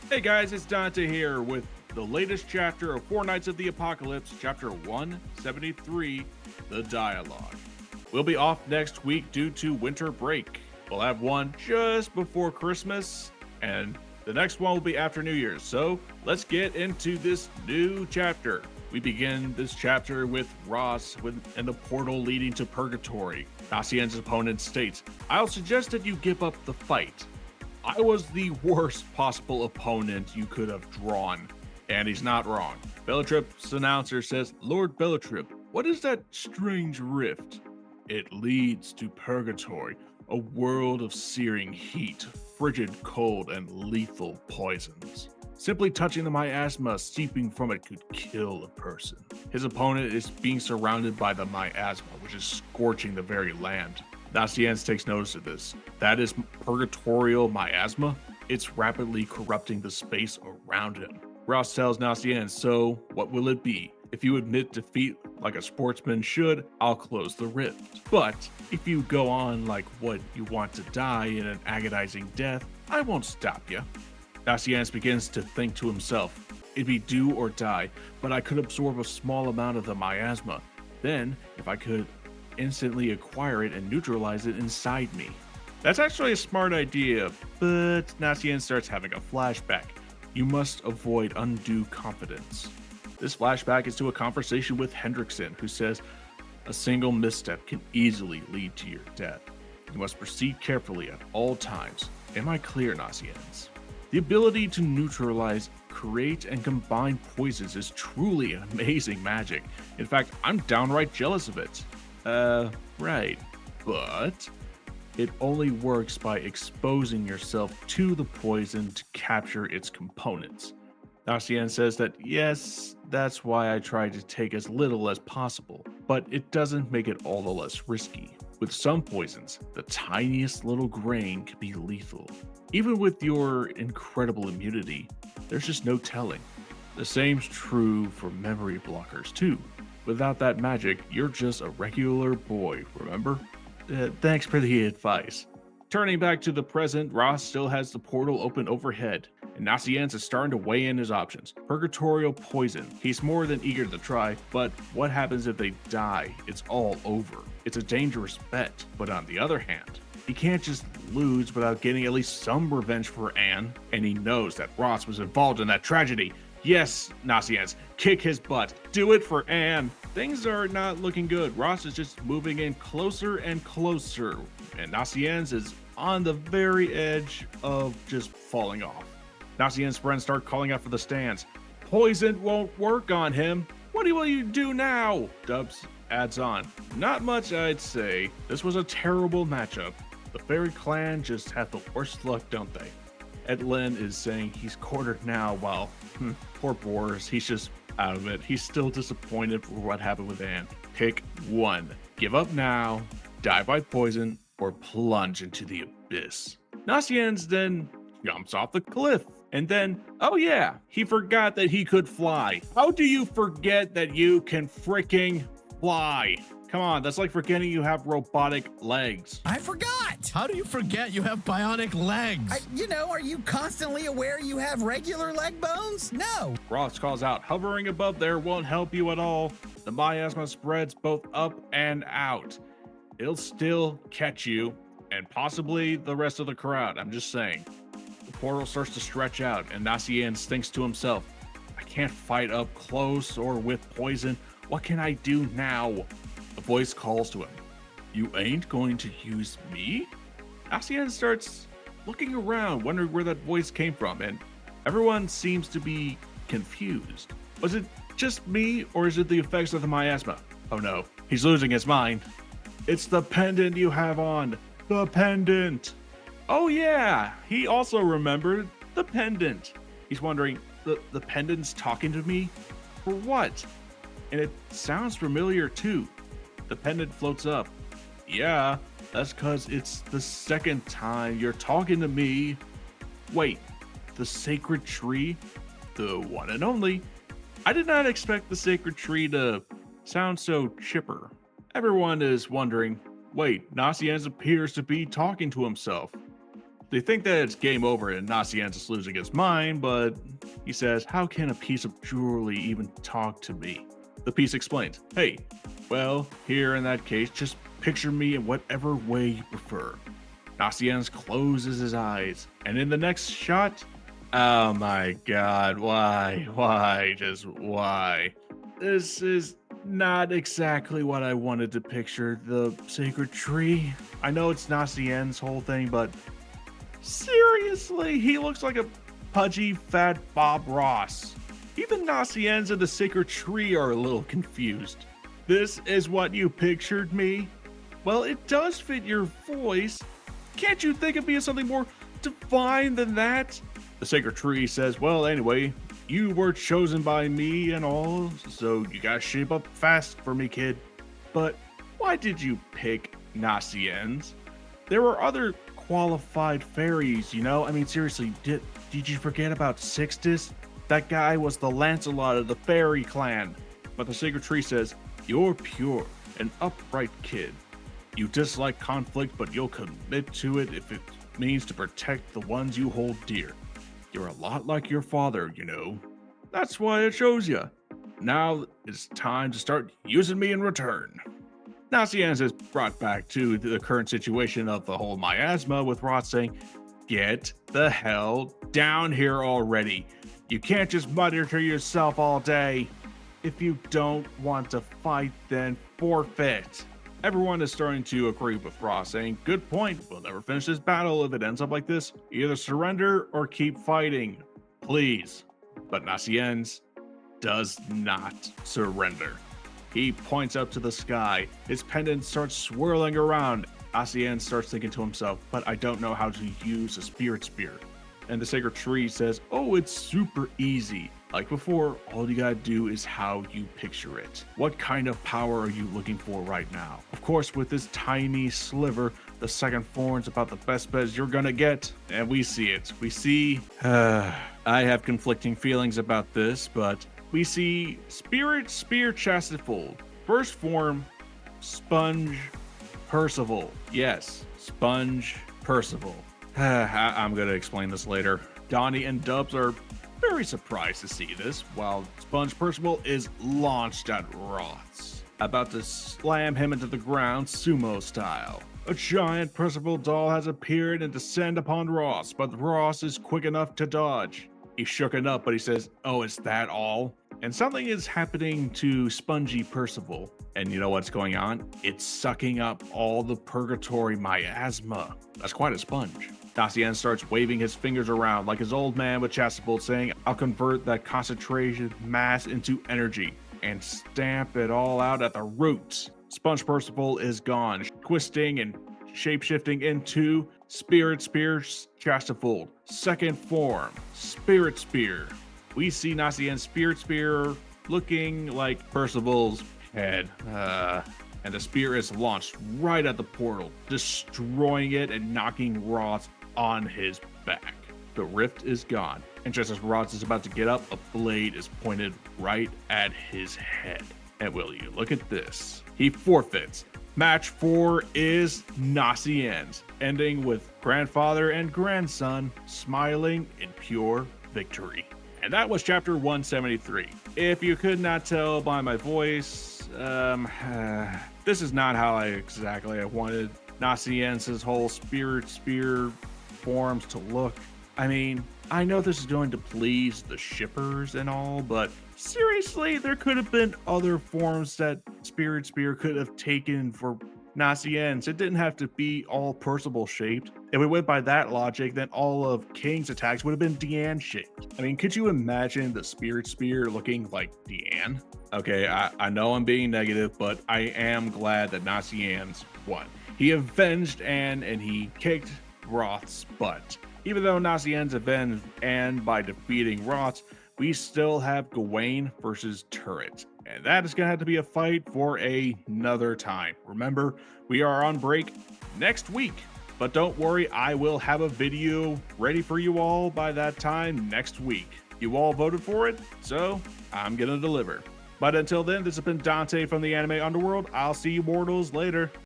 Hey guys, it's Dante here with the latest chapter of Four Knights of the Apocalypse, chapter 173, The Dialogue. We'll be off next week due to winter break. We'll have one just before Christmas, and the next one will be after New Year's. So let's get into this new chapter. We begin this chapter with Ross and the portal leading to Purgatory. Nasien's opponent states, "I'll suggest that you give up the fight. I was the worst possible opponent you could have drawn." And he's not wrong. Bellatrip's announcer says, "Lord Bellatrip, what is that strange rift?" "It leads to Purgatory, a world of searing heat, frigid cold, and lethal poisons. Simply touching the miasma seeping from it could kill a person." His opponent is being surrounded by the miasma, which is scorching the very land. Nasien takes notice of this. That is purgatorial miasma. It's rapidly corrupting the space around him. Ross tells Nasien, "So, what will it be? If you admit defeat like a sportsman should, I'll close the rift. But if you go on like what you want to die in an agonizing death, I won't stop you." Nasien begins to think to himself, "It'd be do or die, but I could absorb a small amount of the miasma. Then, if I could instantly acquire it and neutralize it inside me." That's actually a smart idea, but Nasien starts having a flashback. You must avoid undue confidence. This flashback is to a conversation with Hendrickson, who says, "A single misstep can easily lead to your death. You must proceed carefully at all times." Am I clear, Nasiens? The ability to neutralize, create, and combine poisons is truly an amazing magic. In fact, I'm downright jealous of it. Right. But it only works by exposing yourself to the poison to capture its components. Nasien says that yes, that's why I try to take as little as possible, but it doesn't make it all the less risky. With some poisons, the tiniest little grain can be lethal. Even with your incredible immunity, there's just no telling. The same's true for memory blockers too. Without that magic, you're just a regular boy, remember? Thanks for the advice. Turning back to the present, Ross still has the portal open overhead, and Nasiens is starting to weigh in his options. Purgatorial poison. He's more than eager to try, but what happens if they die? It's all over. It's a dangerous bet, but on the other hand, he can't just lose without getting at least some revenge for Anne, and he knows that Ross was involved in that tragedy. Yes, Nasiens, kick his butt. Do it for Anne. Things are not looking good. Ross is just moving in closer and closer, and Nasiens is on the very edge of just falling off. Nasien's friends start calling out for the stands. "Poison won't work on him. What will you do now?" Dubs adds on, "Not much, I'd say. This was a terrible matchup. The Fairy Clan just had the worst luck, don't they?" Ed Lin is saying he's cornered now, while poor Boris, he's just out of it. He's still disappointed for what happened with Anne. Pick one. Give up now, die by poison, or plunge into the abyss. Nasiens then jumps off the cliff. And then, oh yeah, he forgot that he could fly. How do you forget that you can freaking fly? Come on, that's like forgetting you have robotic legs. I forgot! How do you forget you have bionic legs? Are you constantly aware you have regular leg bones? No. Ross calls out, "Hovering above there won't help you at all. The miasma spreads both up and out. It'll still catch you, and possibly the rest of the crowd. I'm just saying." The portal starts to stretch out, and Nasien thinks to himself, "I can't fight up close or with poison. What can I do now?" A voice calls to him. "You ain't going to use me?" Nasien starts looking around, wondering where that voice came from, and everyone seems to be confused. Was it just me, or is it the effects of the miasma? Oh no, he's losing his mind. "It's the pendant you have on. The pendant." Oh yeah, he also remembered the pendant. He's wondering, the pendant's talking to me? For what? And it sounds familiar too. The pendant floats up. "Yeah, that's cause it's the second time you're talking to me." "Wait, the sacred tree? The one and only? I did not expect the sacred tree to sound so chipper." Everyone is wondering, wait, Nasiens appears to be talking to himself. They think that it's game over and Nasien's is losing his mind, but he says, how can a piece of jewelry even talk to me? The piece explains, hey, well, here in that case, just picture me in whatever way you prefer. Nasien closes his eyes, and in the next shot, oh my god, why, just why? This is not exactly what I wanted to picture, the sacred tree. I know it's Nasien's whole thing, but seriously, he looks like a pudgy, fat Bob Ross. Even Nasien's and the sacred tree are a little confused. This is what you pictured me? Well, it does fit your voice. Can't you think of me as something more divine than that? The sacred tree says, well, anyway, you were chosen by me and all, so you gotta shape up fast for me, kid. But why did you pick Nasien's? There were other qualified fairies, you know? I mean, seriously, did you forget about Sixtus? That guy was the Lancelot of the fairy clan. But the sacred tree says, you're pure and upright kid. You dislike conflict, but you'll commit to it if it means to protect the ones you hold dear. You're a lot like your father, you know. That's why it shows you. Now it's time to start using me in return. Nasien is brought back to the current situation of the whole miasma, with Roth saying, get the hell down here already. You can't just mutter to yourself all day. If you don't want to fight, then forfeit. Everyone is starting to agree with Ross, saying, good point, we'll never finish this battle if it ends up like this. Either surrender or keep fighting, please. But Nasien does not surrender. He points up to the sky. His pendant starts swirling around. Nasien starts thinking to himself, but I don't know how to use a spirit spear. And the sacred tree says, oh, it's super easy. Like before, all you gotta do is how you picture it. What kind of power are you looking for right now? Of course, with this tiny sliver, the second form's about the best bet you're gonna get. And we see it. We see, I have conflicting feelings about this, but we see Spirit Spear Chastity. First form, Sponge Percival. Yes, Sponge Percival. I'm gonna explain this later. Donnie and Dubs are very surprised to see this, while Sponge Percival is launched at Roth's, about to slam him into the ground sumo style. A giant Percival doll has appeared and descend upon Ross, but Ross is quick enough to dodge. He's shooken up, but he says, oh, is that all? And something is happening to Spongy Percival. And you know what's going on? It's sucking up all the purgatory miasma. That's quite a sponge. Nasien starts waving his fingers around like his old man with Chastity, saying, I'll convert that concentration mass into energy and stamp it all out at the roots. Sponge Percival is gone, twisting and shape-shifting into Spirit Spear Chastity. Second form, Spirit Spear. We see Nasien's Spirit Spear looking like Percival's head. And the spear is launched right at the portal, destroying it and knocking Roth on his back. The rift is gone, and just as Roth is about to get up, a blade is pointed right at his head. And will you look at this? He forfeits. Match 4 is Nasien's, ending with grandfather and grandson smiling in pure victory. And that was chapter 173. If you could not tell by my voice, this is not how I wanted Nasien's whole spirit spear forms to look. I mean, I know this is going to please the shippers and all, but seriously, there could have been other forms that Spirit Spear could have taken for Nasien's. It didn't have to be all Percival shaped. If we went by that logic, then all of King's attacks would have been Deanne shaped. I mean, could you imagine the Spirit Spear looking like Deanne? Okay, I know I'm being negative, but I am glad that Nasien's won. He avenged Anne and he kicked Roth's butt. Even though Nasien's avenged Anne by defeating Roth's, we still have Gawain versus Turret. And that is going to have to be a fight for another time. Remember, we are on break next week. But don't worry, I will have a video ready for you all by that time next week. You all voted for it, so I'm going to deliver. But until then, this has been Dante from the Anime Underworld. I'll see you mortals later.